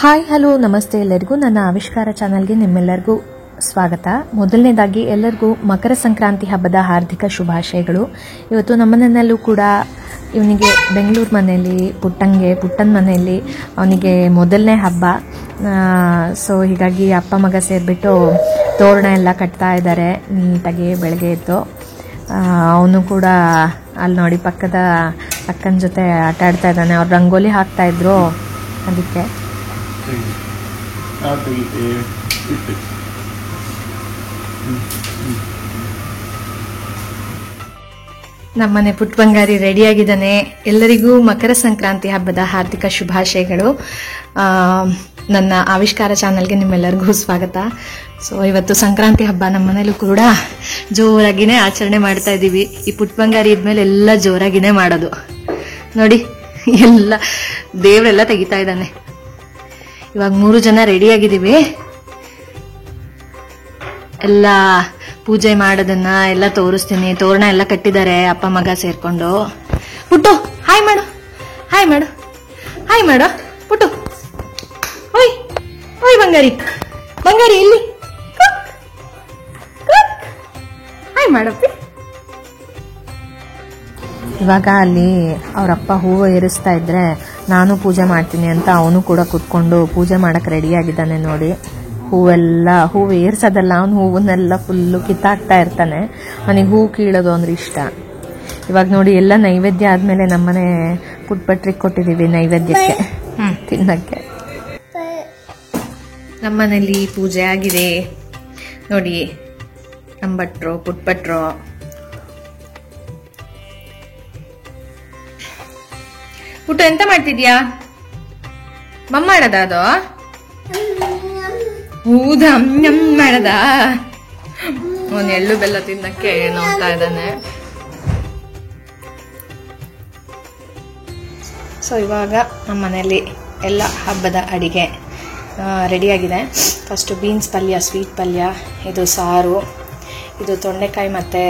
Hi hello ನಮಸ್ತೆ ಎಲ್ಲರಿಗೂ ನನ್ನ ಆವಿಷ್ಕಾರ ಚಾನಲ್ಗೆ ನಿಮ್ಮೆಲ್ಲರಿಗೂ ಸ್ವಾಗತ. ಮೊದಲನೇದಾಗಿ ಎಲ್ಲರಿಗೂ ಮಕರ ಸಂಕ್ರಾಂತಿ ಹಬ್ಬದ ಹಾರ್ದಿಕ ಶುಭಾಶಯಗಳು. ಇವತ್ತು ನಮ್ಮನೆಯಲ್ಲೂ ಕೂಡ ಇವನಿಗೆ ಬೆಂಗಳೂರು ಮನೆಯಲ್ಲಿ ಪುಟ್ಟನ ಮನೆಯಲ್ಲಿ ಅವನಿಗೆ ಮೊದಲನೇ ಹಬ್ಬ. ಸೊ ಹೀಗಾಗಿ ಅಪ್ಪ ಮಗ ಸೇರಿಬಿಟ್ಟು ತೋರಣ ಎಲ್ಲ ಕಟ್ತಾ ಇದ್ದಾರೆ ನೀಟಾಗಿ. ಬೆಳಗ್ಗೆ ಎದ್ದು ಅವನು ಕೂಡ ಅಲ್ಲಿ ನೋಡಿ ಪಕ್ಕದ ಅಕ್ಕನ ಜೊತೆ ಆಟ ಆಡ್ತಾ ಇದ್ದಾನೆ. ಅವ್ರು ರಂಗೋಲಿ ಹಾಕ್ತಾ ಇದ್ರು, ಅದಕ್ಕೆ ನಮ್ಮನೆ ಪುಟ್ಟ ಬಂಗಾರಿ ರೆಡಿಯಾಗಿದ್ದಾನೆ. ಎಲ್ಲರಿಗೂ ಮಕರ ಸಂಕ್ರಾಂತಿ ಹಬ್ಬದ ಹಾರ್ದಿಕ ಶುಭಾಶಯಗಳು. ನನ್ನ ಆವಿಷ್ಕಾರ ಚಾನಲ್ಗೆ ನಿಮ್ಮೆಲ್ಲರಿಗೂ ಸ್ವಾಗತ. ಸೊ ಇವತ್ತು ಸಂಕ್ರಾಂತಿ ಹಬ್ಬ ನಮ್ಮನೇಲೂ ಕೂಡ ಜೋರಾಗಿನೇ ಆಚರಣೆ ಮಾಡ್ತಾ ಇದ್ದೀವಿ. ಈ ಪುಟ್ಟ ಬಂಗಾರಿ ಇದ್ಮೇಲೆ ಎಲ್ಲ ಜೋರಾಗಿನೇ ಮಾಡೋದು. ನೋಡಿ ಎಲ್ಲ ದೇವರೆಲ್ಲ ತೆಗಿತಾ ಇದ್ದಾನೆ. ಇವಾಗ 3 ಜನ ರೆಡಿಯಾಗಿದ್ದೀವಿ. ಎಲ್ಲ ಪೂಜೆ ಮಾಡೋದನ್ನ ಎಲ್ಲ ತೋರಿಸ್ತೀನಿ. ತೋರಣ ಎಲ್ಲ ಕಟ್ಟಿದ್ದಾರೆ ಅಪ್ಪ ಮಗ ಸೇರ್ಕೊಂಡು. ಪುಟ್ಟು ಹಾಯ್ ಮಾಡು, ಹಾಯ್ ಮಾಡು, ಹಾಯ್ ಮಾಡು ಪುಟ್ಟು. ಓಯ್ ಓಯ್ ಬಂಗಾರಿ, ಬಂಗಾರಿ ಇಲ್ಲಿ ಹಾಯ್ ಮಾಡಪ್ಪಿ. ಇವಾಗ ಅಲ್ಲಿ ಅವರಪ್ಪ ಹೂವು ಏರಿಸ್ತಾ ಇದ್ರೆ ನಾನು ಪೂಜೆ ಮಾಡ್ತೀನಿ ಅಂತ ಅವನು ಕೂಡ ಕುತ್ಕೊಂಡು ಪೂಜೆ ಮಾಡಕ್ ರೆಡಿ ಆಗಿದ್ದಾನೆ. ನೋಡಿ ಹೂವು ಏರ್ಸೋದಲ್ಲ, ಅವನು ಹೂವನ್ನೆಲ್ಲ ಫುಲ್ಲು ಕಿತ್ತಾಕ್ತಾ ಇರ್ತಾನೆ. ಅವನಿಗೆ ಹೂ ಕೀಳೋದು ಅಂದ್ರೆ ಇಷ್ಟ. ಇವಾಗ ನೋಡಿ ಎಲ್ಲ ನೈವೇದ್ಯ ಆದ್ಮೇಲೆ ನಮ್ಮನೆ ಪುಟ್ಪಟ್ರಿಗೆ ಕೊಟ್ಟಿದ್ದೀವಿ ನೈವೇದ್ಯಕ್ಕೆ ತಿನ್ನಕ್ಕೆ. ನಮ್ಮನೇಲಿ ಪೂಜೆ ಆಗಿದೆ ನೋಡಿ. ನಮ್ಮ ಭಟ್ರು ಪುಟ್ಪಟ್ರು ಪುಟ್ಟು ಎಂತ ಮಾಡ್ತಿದ್ಯಾ? ಮಮ್ಮ ಮಾಡದ ಅದು ಹೌದಾ? ಮಾಡದ ಅವನು ಎಳ್ಳು ಬೆಲ್ಲ ತಿನ್ನಕ್ಕೆ ನೋಡ್ತಾ ಇದ್ದಾನೆ. ಸೊ ಇವಾಗ ನಮ್ಮ ಮನೆಯಲ್ಲಿ ಎಲ್ಲ ಹಬ್ಬದ ಅಡಿಗೆ ರೆಡಿಯಾಗಿದೆ. ಫಸ್ಟು ಬೀನ್ಸ್ ಪಲ್ಯ, ಸ್ವೀಟ್ ಪಲ್ಯ, ಇದು ಸಾರು, ಇದು ತೊಂಡೆಕಾಯಿ ಮತ್ತು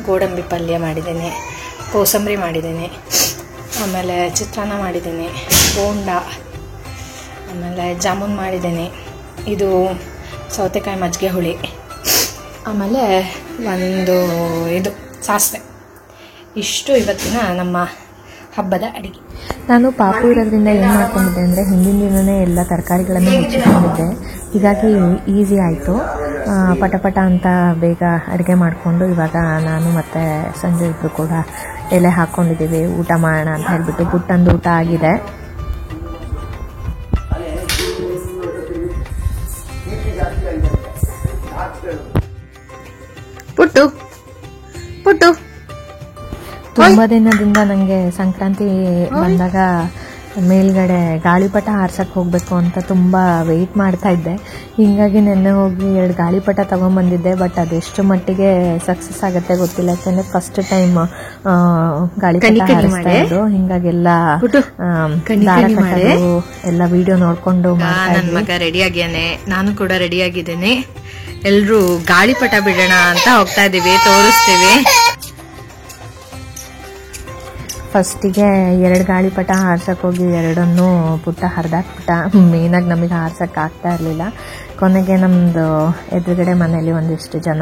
ಗೋಡಂಬಿ ಪಲ್ಯ ಮಾಡಿದ್ದೀನಿ, ಕೋಸಂಬರಿ ಮಾಡಿದ್ದೀನಿ, ಆಮೇಲೆ ಚಿತ್ರಾನ್ನ ಮಾಡಿದ್ದೀನಿ, ಬೋಂಡ, ಆಮೇಲೆ ಜಾಮೂನ್ ಮಾಡಿದ್ದೀನಿ, ಇದು ಸೌತೆಕಾಯಿ ಮಜ್ಜಿಗೆ ಹುಳಿ, ಆಮೇಲೆ ಒಂದು ಇದು ಸಾಸಿವೆ. ಇಷ್ಟು ಇವತ್ತಿನ ನಮ್ಮ ಹಬ್ಬದ ಅಡಿಗೆ. ನಾನು ಪಾಪು ಇರೋದ್ರಿಂದ ಏನು ಮಾಡ್ಕೊಂಡಿದ್ದೆ ಅಂದರೆ ಹಿಂದಿನ ದಿನವೇ ಎಲ್ಲ ತರಕಾರಿಗಳನ್ನು ಹೆಚ್ಚಿಕೊಂಡಿದ್ದೆ. ಹೀಗಾಗಿ ಈಸಿ ಆಯಿತು. ಪಟ ಅಂತ ಬೇಗ ಅಡುಗೆ ಮಾಡಿಕೊಂಡು ಇವಾಗ ನಾನು ಮತ್ತು ಸಂಜೆ ಇಬ್ಬರು ಕೂಡ ಎಲೆ ಹಾಕ್ಕೊಂಡಿದ್ದೀವಿ. ಊಟ ಮಾಡೋಣ ಅಂತ ಹೇಳಿಬಿಟ್ಟು ಪುಟ್ಟಂದು ಊಟ ಆಗಿದೆ. ಪುಟ್ಟು ಪುಟ್ಟು ತುಂಬಾ ದಿನದಿಂದ ನನಗೆ ಸಂಕ್ರಾಂತಿ ಬಂದಾಗ ಮೇಲ್ಗಡೆ ಗಾಳಿಪಟ ಹಾರ್ಸಕ್ಕೆ ಹೋಗಬೇಕು ಅಂತ ತುಂಬ ವೆಯ್ಟ್ ಮಾಡ್ತಾ ಇದ್ದೆ. ಹೀಗಾಗಿ ನೆನ್ನೆ ಹೋಗಿ 2 ಗಾಳಿಪಟ ತಗೊಂಡ್ಬಂದಿದ್ದೆ. ಬಟ್ ಅದೆಷ್ಟು ಮಟ್ಟಿಗೆ ಸಕ್ಸಸ್ ಆಗುತ್ತೆ ಗೊತ್ತಿಲ್ಲ, ಯಾಕೆಂದ್ರೆ ಫಸ್ಟ್ ಟೈಮ್ ಗಾಳಿಪಟ ಹಾರಿಸ್ತಾ ಇದ್ದು. ಹಿಂಗಾಗಿ ಎಲ್ಲ ಎಲ್ಲ ವಿಡಿಯೋ ನೋಡ್ಕೊಂಡು ನನ್ನ ಮಗ ರೆಡಿ ಆಗ್ಯಾನೆ, ನಾನು ಕೂಡ ರೆಡಿ ಆಗಿದ್ದೇನೆ. ಎಲ್ರು ಗಾಳಿಪಟ ಬಿಡೋಣ ಅಂತ ಹೋಗ್ತಾ ಇದೀವಿ, ತೋರಿಸ್ತೀವಿ. ಫಸ್ಟಿಗೆ 2 ಗಾಳಿಪಟ ಹಾರ್ಸಕ್ಕೆ ಹೋಗಿ 2 ಪುಟ್ಟ ಹರಿದಾಕ್ಬಿಟ್ಟ. ಮೇನಾಗಿ ನಮಗೆ ಹಾರ್ಸಕ್ಕೆ ಆಗ್ತಾ ಇರಲಿಲ್ಲ. ಕೊನೆಗೆ ನಮ್ಮದು ಎದುರುಗಡೆ ಮನೆಯಲ್ಲಿ ಒಂದಿಷ್ಟು ಜನ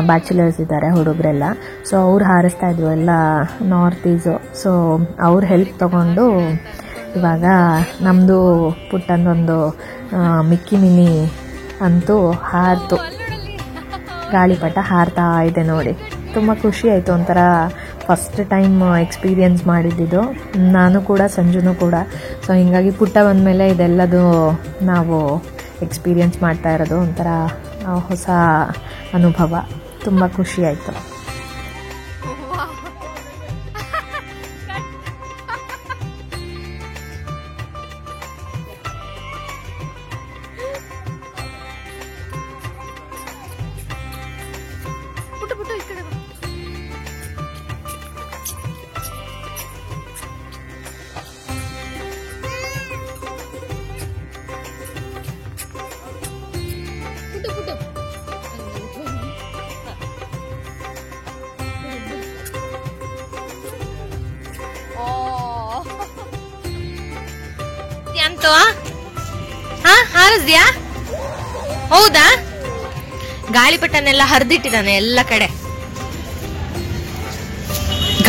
ಬ್ಯಾಚುಲರ್ಸ್ ಇದ್ದಾರೆ, ಹುಡುಗರೆಲ್ಲ. ಸೊ ಅವ್ರು ಹಾರಿಸ್ತಾ ಇದ್ವು, ಎಲ್ಲ ನಾರ್ತ್ ಈಸು. ಸೊ ಅವ್ರ ಹೆಲ್ಪ್ ತಗೊಂಡು ಇವಾಗ ನಮ್ಮದು ಪುಟ್ಟಂದೊಂದು ಮಿಕ್ಕಿ ಮಿನಿ ಅಂತೂ ಹಾರ್ತು. ಗಾಳಿಪಟ ಹಾರ್ತಾ ಇದೆ ನೋಡಿ. ತುಂಬ ಖುಷಿ ಆಯಿತು. ಒಂಥರ ಫಸ್ಟ್ ಟೈಮ್ ಎಕ್ಸ್ಪೀರಿಯನ್ಸ್ ಮಾಡಿದ್ದು ನಾನು ಕೂಡ, ಸಂಜುನೂ ಕೂಡ. ಸೊ ಹೀಗಾಗಿ ಪುಟ್ಟ ಬಂದಮೇಲೆ ಇದೆಲ್ಲದು ನಾವು ಎಕ್ಸ್ಪೀರಿಯನ್ಸ್ ಮಾಡ್ತಾ ಇರೋದು ಒಂಥರ ಹೊಸ ಅನುಭವ. ತುಂಬ ಖುಷಿ ಆಯಿತು. ಹಾರಿಸ್ದ್ಯಾ? ಹೌದಾ? ಗಾಳಿಪಟನೆಲ್ಲ ಹರಿದಿಟ್ಟಿದ್ದಾನೆ ಎಲ್ಲ ಕಡೆ.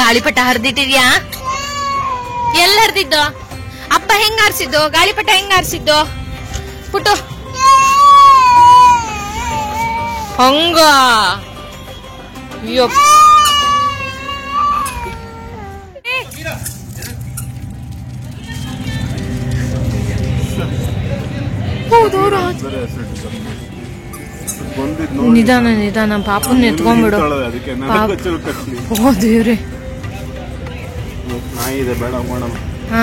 ಗಾಳಿಪಟ ಹರಿದಿಟ್ಟಿದ್ಯಾ? ಎಲ್ಲ ಹರಿದಿದ್ದು? ಅಪ್ಪ ಹೆಂಗ್ ಹಾರಿಸಿದ್ದು? ಗಾಳಿಪಟ ಹೆಂಗ್ ಹಾರಿಸಿದ್ದು ಪುಟ್ಟು? ಹಂಗ ನಿಧಾನ ನಿಧಾನ, ಪಾಪನ್ ಎತ್ಕೊಂಡ್ಬಿಡು. ಓ ದೇವ್ರೆ. ಹಾ,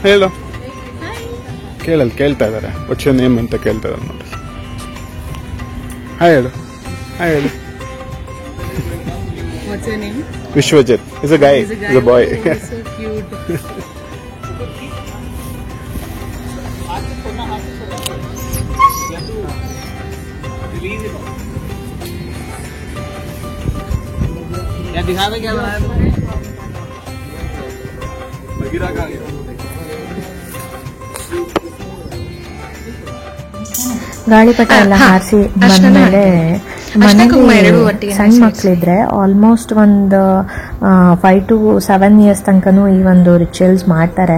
ಹೇಳು. ಕೇಳ್ತಾ ಇದಾರೆ. ವಾಟ್ಸ್ ಯುವರ್ ನೇಮ್ ಅಂತ ಕೇಳ್ತಾ ಇದಾರೆ ನೋಡಿ. ಹಾಯ್ ಹೇಳು. What's your name? Vishwajit. He's a guy. He's a boy. He's so cute. क्या दिखावे क्या बनाया? ಗಾಳಿಪಟ ಎಲ್ಲ ಹಾರಿಸಿ ಬಂದ್ಮೇಲೆ ಮನೇಲಿ ಸಣ್ಣ ಮಕ್ಳಿದ್ರೆ ಆಲ್ಮೋಸ್ಟ್ ಒಂದು 5 to 7 years ತನಕನೂ ಈ ಒಂದು ರಿಚುವಲ್ಸ್ ಮಾಡ್ತಾರೆ.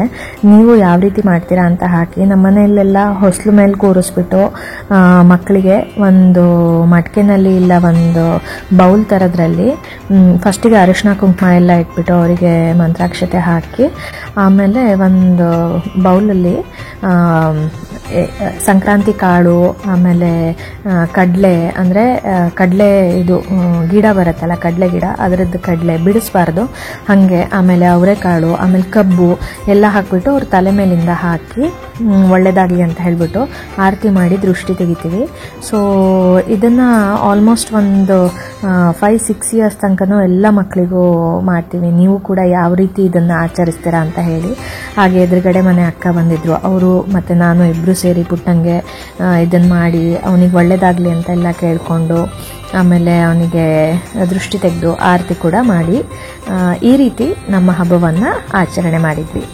ನೀವು ಯಾವ ರೀತಿ ಮಾಡ್ತೀರಾ ಅಂತ ಹಾಕಿ. ನಮ್ಮ ಮನೆಯಲ್ಲೆಲ್ಲ ಹೊಸ್ಲು ಮೇಲೆ ಕೂರಿಸ್ಬಿಟ್ಟು ಮಕ್ಕಳಿಗೆ ಒಂದು ಮಟ್ಕೆನಲ್ಲಿ ಇಲ್ಲ ಒಂದು ಬೌಲ್ ಥರದ್ರಲ್ಲಿ ಫಸ್ಟಿಗೆ ಅರಿಶಿನ ಕುಂಕುಮ ಎಲ್ಲ ಇಟ್ಬಿಟ್ಟು ಅವರಿಗೆ ಮಂತ್ರಾಕ್ಷತೆ ಹಾಕಿ, ಆಮೇಲೆ ಒಂದು ಬೌಲಲ್ಲಿ ಸಂಕ್ರಾಂತಿ ಕಾಳು, ಆಮೇಲೆ ಕಡಲೆ, ಅಂದರೆ ಕಡಲೆ ಇದು ಗಿಡ ಬರುತ್ತಲ್ಲ, ಕಡಲೆ ಗಿಡ, ಅದರದ್ದು ಕಡಲೆ ಬಿಡಿಸ್ಬಾರ್ದು ಹಾಗೆ, ಆಮೇಲೆ ಅವರೆಕಾಳು, ಆಮೇಲೆ ಕಬ್ಬು ಎಲ್ಲ ಹಾಕ್ಬಿಟ್ಟು ಅವ್ರ ತಲೆ ಮೇಲಿಂದ ಹಾಕಿ ಒಳ್ಳೆಯದಾಗಲಿ ಅಂತ ಹೇಳ್ಬಿಟ್ಟು ಆರತಿ ಮಾಡಿ ದೃಷ್ಟಿ ತೆಗಿತೀವಿ. ಸೊ ಇದನ್ನು ಆಲ್ಮೋಸ್ಟ್ ಒಂದು 5-6 years ತನಕನೂ ಎಲ್ಲ ಮಕ್ಕಳಿಗೂ ಮಾಡ್ತೀವಿ. ನೀವು ಕೂಡ ಯಾವ ರೀತಿ ಇದನ್ನು ಆಚರಿಸ್ತೀರಾ ಅಂತ ಹೇಳಿ. ಹಾಗೆ ಎದುರುಗಡೆ ಮನೆ ಅಕ್ಕ ಬಂದಿದ್ರು, ಅವರು ಮತ್ತು ನಾನು ಇಬ್ಬರು ಸೇರಿ ಪುಟ್ಟಂಗೆ ಇದನ್ನು ಮಾಡಿ ಅವನಿಗೆ ಒಳ್ಳೆಯದಾಗಲಿ ಅಂತ ಎಲ್ಲ ಕೇಳಿಕೊಂಡು, ಆಮೇಲೆ ಅವನಿಗೆ ದೃಷ್ಟಿ ತೆಗೆದು ಆರತಿ ಕೂಡ ಮಾಡಿ ಈ ರೀತಿ ನಮ್ಮ ಹಬ್ಬವನ್ನು ಆಚರಣೆ ಮಾಡಿದ್ವಿ.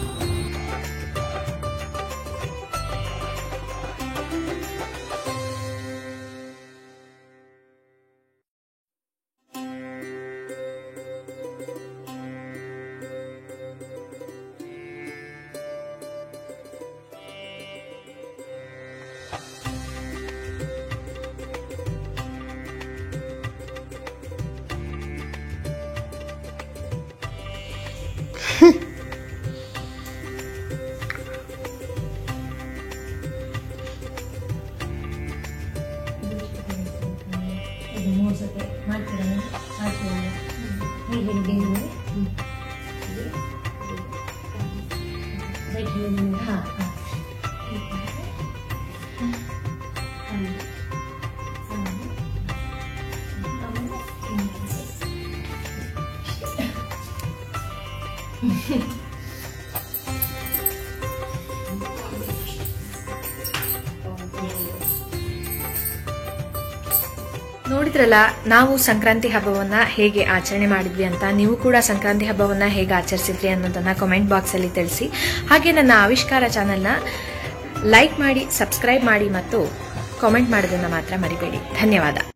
ನೋಡಿದ್ರಲ್ಲ, ನಾವು ಸಂಕ್ರಾಂತಿ ಹಬ್ಬವನ್ನ ಹೇಗೆ ಆಚರಣೆ ಮಾಡಿದ್ವಿ ಅಂತ. ನೀವು ಕೂಡ ಸಂಕ್ರಾಂತಿ ಹಬ್ಬವನ್ನ ಹೇಗೆ ಆಚರಿಸಿದ್ರಿ ಅನ್ನೋದನ್ನ ಕಾಮೆಂಟ್ ಬಾಕ್ಸ್ ಅಲ್ಲಿ ತಿಳಿಸಿ. ಹಾಗೆ ನನ್ನ ಆವಿಷ್ಕಾರ ಚಾನೆಲ್ನ ಲೈಕ್ ಮಾಡಿ, ಸಬ್ಸ್ಕ್ರೈಬ್ ಮಾಡಿ ಮತ್ತು ಕಾಮೆಂಟ್ ಮಾಡೋದನ್ನ ಮಾತ್ರ ಮರಿಬೇಡಿ. ಧನ್ಯವಾದ.